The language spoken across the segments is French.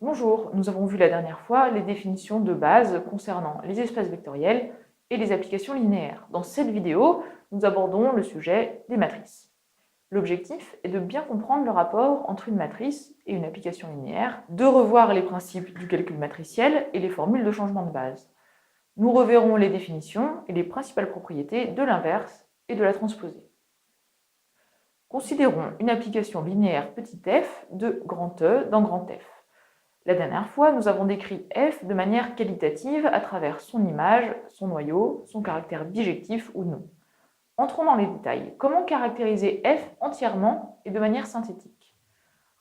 Bonjour, nous avons vu la dernière fois les définitions de base concernant les espaces vectoriels et les applications linéaires. Dans cette vidéo, nous abordons le sujet des matrices. L'objectif est de bien comprendre le rapport entre une matrice et une application linéaire, de revoir les principes du calcul matriciel et les formules de changement de base. Nous reverrons les définitions et les principales propriétés de l'inverse et de la transposée. Considérons une application linéaire petit f de grand E dans grand F. La dernière fois, nous avons décrit f de manière qualitative à travers son image, son noyau, son caractère bijectif ou non. Entrons dans les détails. Comment caractériser f entièrement et de manière synthétique?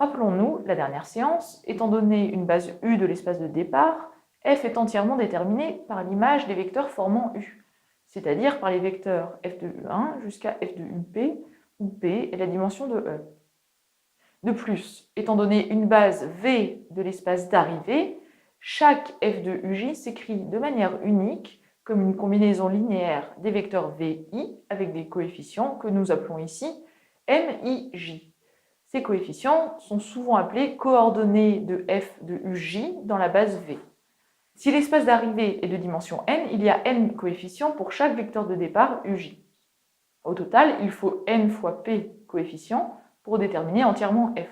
Rappelons-nous, la dernière séance, étant donné une base U de l'espace de départ, f est entièrement déterminé par l'image des vecteurs formant U, c'est-à-dire par les vecteurs f de U1 jusqu'à f de UP, où P est la dimension de E. De plus, étant donné une base V de l'espace d'arrivée, chaque f de uj s'écrit de manière unique comme une combinaison linéaire des vecteurs vi avec des coefficients que nous appelons ici mij. Ces coefficients sont souvent appelés coordonnées de f de uj dans la base V. Si l'espace d'arrivée est de dimension n, il y a n coefficients pour chaque vecteur de départ uj. Au total, il faut n fois p coefficients pour déterminer entièrement f.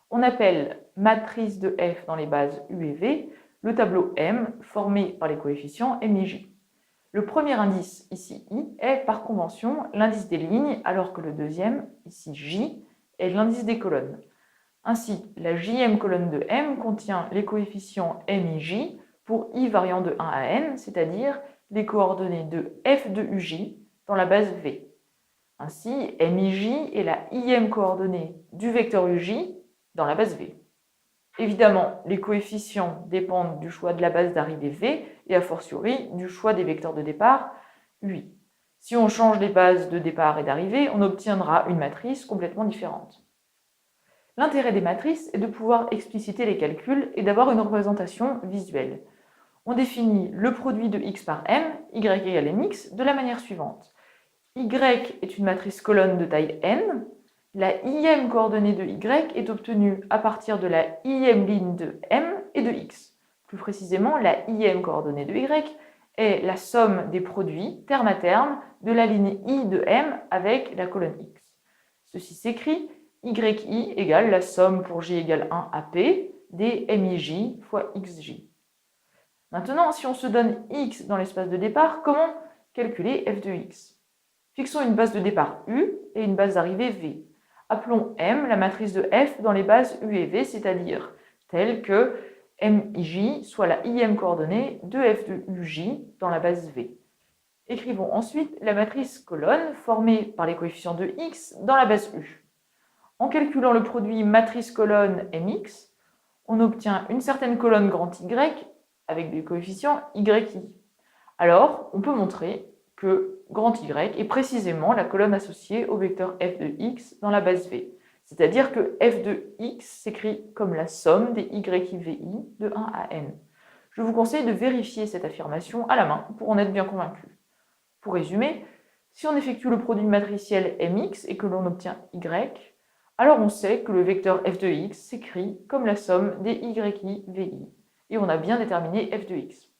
On appelle matrice de f dans les bases U et V le tableau M formé par les coefficients M et J. Le premier indice, ici I, est par convention l'indice des lignes, alors que le deuxième, ici J, est l'indice des colonnes. Ainsi, la jème colonne de M contient les coefficients M et J pour I variant de 1 à n, c'est-à-dire les coordonnées de f de uj dans la base V. Ainsi, MIJ est la ième coordonnée du vecteur UJ dans la base V. Évidemment, les coefficients dépendent du choix de la base d'arrivée V et a fortiori du choix des vecteurs de départ UI. Si on change les bases de départ et d'arrivée, on obtiendra une matrice complètement différente. L'intérêt des matrices est de pouvoir expliciter les calculs et d'avoir une représentation visuelle. On définit le produit de x par m, y égale mx, de la manière suivante. Y est une matrice colonne de taille n. La ième coordonnée de y est obtenue à partir de la ième ligne de m et de x. Plus précisément, la ième coordonnée de y est la somme des produits, terme à terme, de la ligne i de m avec la colonne x. Ceci s'écrit yi égale la somme pour j égale 1 à p des mij fois xj. Maintenant, si on se donne x dans l'espace de départ, comment calculer f de x? Fixons une base de départ U et une base d'arrivée V. Appelons M la matrice de F dans les bases U et V, c'est-à-dire telle que MIJ soit la ième coordonnée de F de UJ dans la base V. Écrivons ensuite la matrice colonne formée par les coefficients de X dans la base U. En calculant le produit matrice colonne MX, on obtient une certaine colonne grand Y avec des coefficients YI. Alors, on peut montrer que grand Y est précisément la colonne associée au vecteur f de x dans la base V. C'est-à-dire que f de x s'écrit comme la somme des YIVI de 1 à n. Je vous conseille de vérifier cette affirmation à la main pour en être bien convaincu. Pour résumer, si on effectue le produit matriciel mx et que l'on obtient y, alors on sait que le vecteur f de x s'écrit comme la somme des YIVI. Et on a bien déterminé f de x.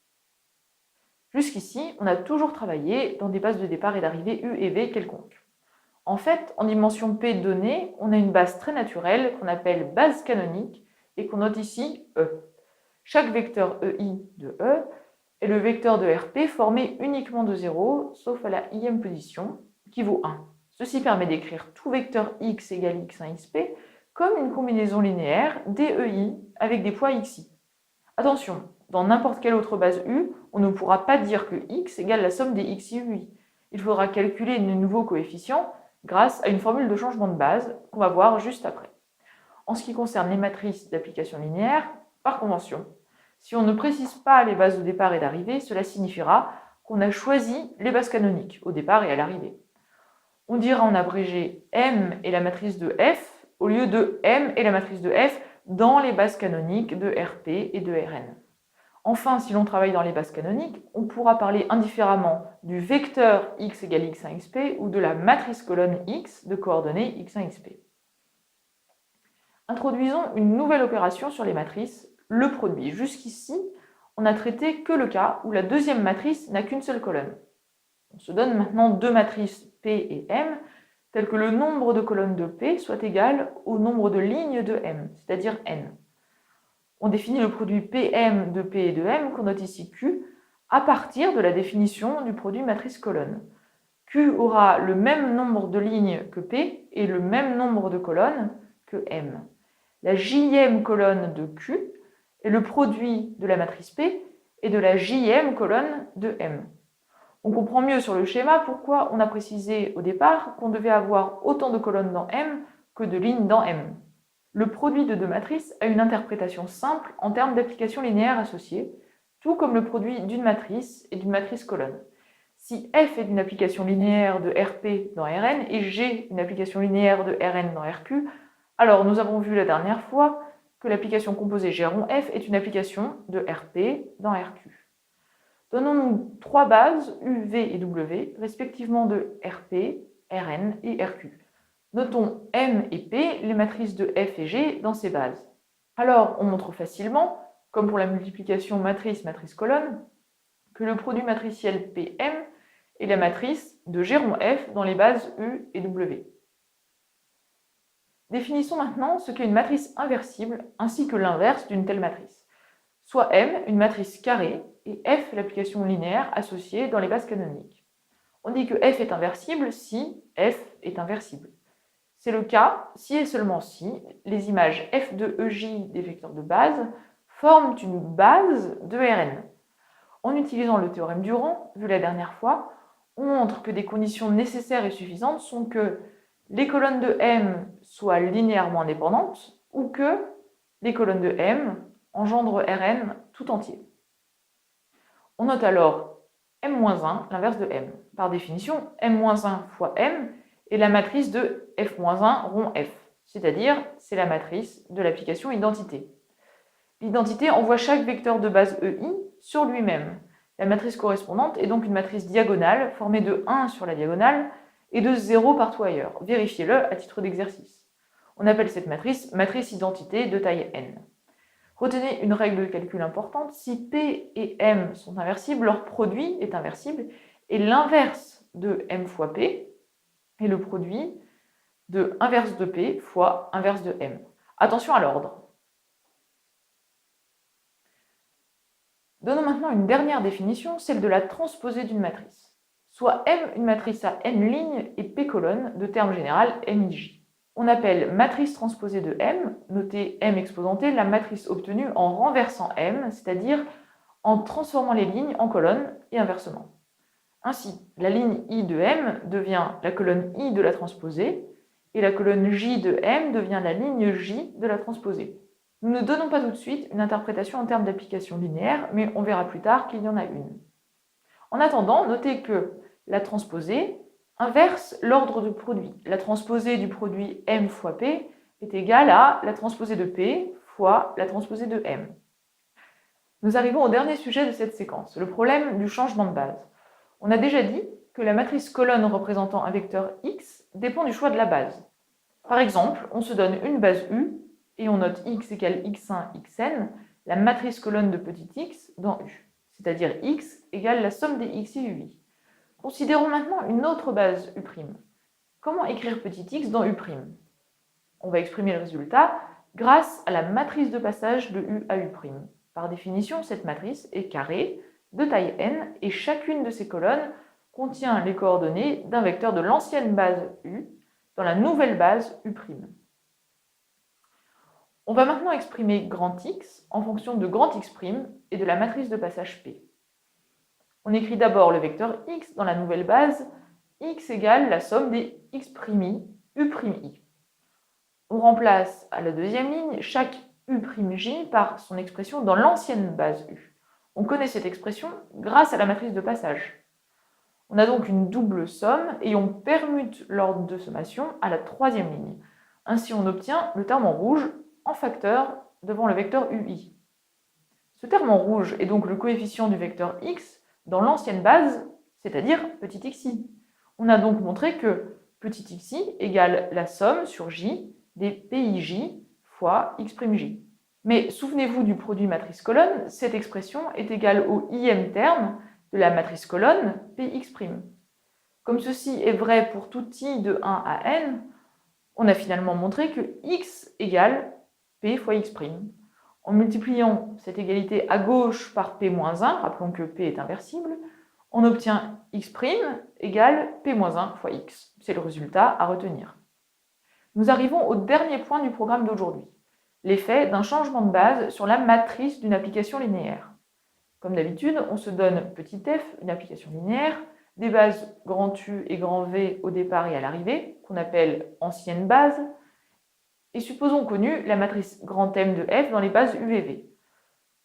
Jusqu'ici, on a toujours travaillé dans des bases de départ et d'arrivée U et V quelconques. En fait, en dimension P donnée, on a une base très naturelle qu'on appelle base canonique et qu'on note ici E. Chaque vecteur EI de E est le vecteur de RP formé uniquement de 0, sauf à la ième position, qui vaut 1. Ceci permet d'écrire tout vecteur x égale x1 xp comme une combinaison linéaire d'EI avec des poids xi. Attention, dans n'importe quelle autre base U, on ne pourra pas dire que x égale la somme des xi. Il faudra calculer de nouveaux coefficients grâce à une formule de changement de base qu'on va voir juste après. En ce qui concerne les matrices d'application linéaire, par convention, si on ne précise pas les bases de départ et d'arrivée, cela signifiera qu'on a choisi les bases canoniques au départ et à l'arrivée. On dira en abrégé M est la matrice de F au lieu de M est la matrice de F dans les bases canoniques de RP et de Rn. Enfin, si l'on travaille dans les bases canoniques, on pourra parler indifféremment du vecteur x égale x1 xp ou de la matrice colonne x de coordonnées x1 xp. Introduisons une nouvelle opération sur les matrices, le produit. Jusqu'ici, on n'a traité que le cas où la deuxième matrice n'a qu'une seule colonne. On se donne maintenant deux matrices P et M, telles que le nombre de colonnes de P soit égal au nombre de lignes de M, c'est-à-dire N. On définit le produit PM de P et de M, qu'on note ici Q, à partir de la définition du produit matrice-colonne. Q aura le même nombre de lignes que P et le même nombre de colonnes que M. La jème colonne de Q est le produit de la matrice P et de la jème colonne de M. On comprend mieux sur le schéma pourquoi on a précisé au départ qu'on devait avoir autant de colonnes dans M que de lignes dans M. Le produit de deux matrices a une interprétation simple en termes d'application linéaire associée, tout comme le produit d'une matrice et d'une matrice colonne. Si F est une application linéaire de RP dans Rn et G une application linéaire de Rn dans Rq, alors nous avons vu la dernière fois que l'application composée G rond F est une application de RP dans Rq. Donnons-nous trois bases U, V et W, respectivement de RP, Rn et Rq. Notons M et P, les matrices de F et G, dans ces bases. Alors, on montre facilement, comme pour la multiplication matrice-matrice-colonne, que le produit matriciel PM est la matrice de G rond F dans les bases U et W. Définissons maintenant ce qu'est une matrice inversible ainsi que l'inverse d'une telle matrice. Soit M, une matrice carrée, et F, l'application linéaire associée dans les bases canoniques. On dit que F est inversible si F est inversible. C'est le cas si et seulement si les images F de EJ des vecteurs de base forment une base de Rn. En utilisant le théorème du rang, vu la dernière fois, on montre que des conditions nécessaires et suffisantes sont que les colonnes de M soient linéairement indépendantes ou que les colonnes de M engendrent Rn tout entier. On note alors M-1, l'inverse de M. Par définition, M-1 fois M est la matrice de F-1 rond F, c'est-à-dire c'est la matrice de l'application identité. L'identité envoie chaque vecteur de base EI sur lui-même. La matrice correspondante est donc une matrice diagonale formée de 1 sur la diagonale et de 0 partout ailleurs. Vérifiez-le à titre d'exercice. On appelle cette matrice matrice identité de taille n. Retenez une règle de calcul importante, si P et M sont inversibles, leur produit est inversible et l'inverse de M fois P est le produit de inverse de P fois inverse de M. Attention à l'ordre. Donnons maintenant une dernière définition, celle de la transposée d'une matrice. Soit M une matrice à n lignes et P colonnes, de terme général MIJ. On appelle matrice transposée de M, notez M exposanté, la matrice obtenue en renversant M, c'est-à-dire en transformant les lignes en colonnes et inversement. Ainsi, la ligne I de M devient la colonne I de la transposée et la colonne J de M devient la ligne J de la transposée. Nous ne donnons pas tout de suite une interprétation en termes d'application linéaire, mais on verra plus tard qu'il y en a une. En attendant, notez que la transposée inverse l'ordre de produit. La transposée du produit M fois P est égale à la transposée de P fois la transposée de M. Nous arrivons au dernier sujet de cette séquence, le problème du changement de base. On a déjà dit que la matrice colonne représentant un vecteur X dépend du choix de la base. Par exemple, on se donne une base U et on note X égale X1, Xn, la matrice colonne de petit x dans U, c'est-à-dire X égale la somme des X et UI. Considérons maintenant une autre base U'. Comment écrire petit x dans U'? On va exprimer le résultat grâce à la matrice de passage de U à U'. Par définition, cette matrice est carrée, de taille n, et chacune de ces colonnes contient les coordonnées d'un vecteur de l'ancienne base U dans la nouvelle base U'. On va maintenant exprimer grand X en fonction de grand X' et de la matrice de passage P. On écrit d'abord le vecteur X dans la nouvelle base, X égale la somme des X'I, U'I. On remplace à la deuxième ligne chaque U'J par son expression dans l'ancienne base U. On connaît cette expression grâce à la matrice de passage. On a donc une double somme et on permute l'ordre de sommation à la troisième ligne. Ainsi, on obtient le terme en rouge en facteur devant le vecteur UI. Ce terme en rouge est donc le coefficient du vecteur X dans l'ancienne base, c'est-à-dire petit xi. On a donc montré que petit xi égale la somme sur j des pij fois x'j. Mais souvenez-vous du produit matrice-colonne, cette expression est égale au ième terme de la matrice colonne Px'. Comme ceci est vrai pour tout i de 1 à n, on a finalement montré que x égale p fois x'. En multipliant cette égalité à gauche par p-1, rappelons que p est inversible, on obtient x' égale p-1 fois x. C'est le résultat à retenir. Nous arrivons au dernier point du programme d'aujourd'hui, l'effet d'un changement de base sur la matrice d'une application linéaire. Comme d'habitude, on se donne petit f, une application linéaire, des bases grand U et grand V au départ et à l'arrivée, qu'on appelle ancienne base, et supposons connue la matrice grand M de f dans les bases U et V.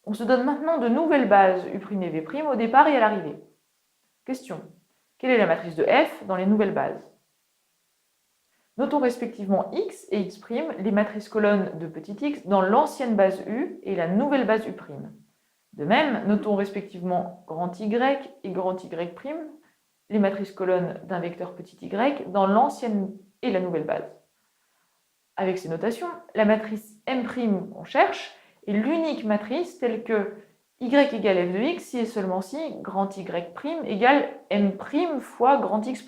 On se donne maintenant de nouvelles bases U' et V' au départ et à l'arrivée. Question. Quelle est la matrice de f dans les nouvelles bases? Notons respectivement x et x', les matrices colonnes de petit x dans l'ancienne base U et la nouvelle base U'. De même, notons respectivement grand Y et grand Y', les matrices colonnes d'un vecteur petit y dans l'ancienne et la nouvelle base. Avec ces notations, la matrice M' qu'on cherche est l'unique matrice telle que y égale f de x si et seulement si grand Y' égale M' fois grand X'.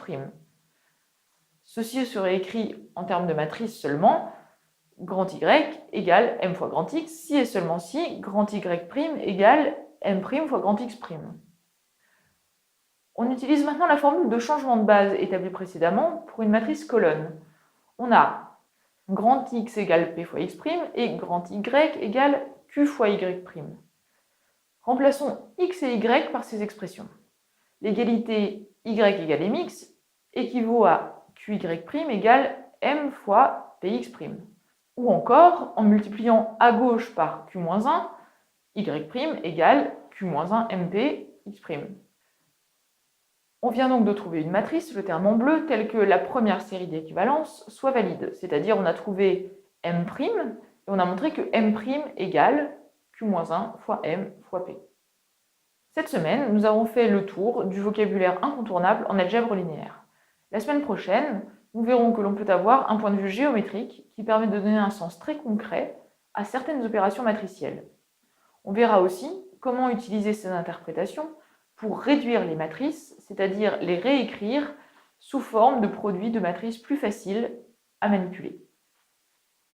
Ceci serait écrit en termes de matrice seulement, grand Y égale M fois grand X si et seulement si grand Y' égale M' fois grand X'. On utilise maintenant la formule de changement de base établie précédemment pour une matrice colonne. On a grand X égale P fois X' et grand Y égale Q fois Y'. Remplaçons X et Y par ces expressions. L'égalité Y égale Mx équivaut à QY' égale M fois Px'. Ou encore, en multipliant à gauche par Q-1, Y' égale Q-1 MPx'. On vient donc de trouver une matrice, le terme en bleu, telle que la première série d'équivalence soit valide. C'est-à-dire on a trouvé M' et on a montré que M' égale Q-1 fois M fois P. Cette semaine, nous avons fait le tour du vocabulaire incontournable en algèbre linéaire. La semaine prochaine, nous verrons que l'on peut avoir un point de vue géométrique qui permet de donner un sens très concret à certaines opérations matricielles. On verra aussi comment utiliser ces interprétations pour réduire les matrices, c'est-à-dire les réécrire sous forme de produits de matrices plus faciles à manipuler.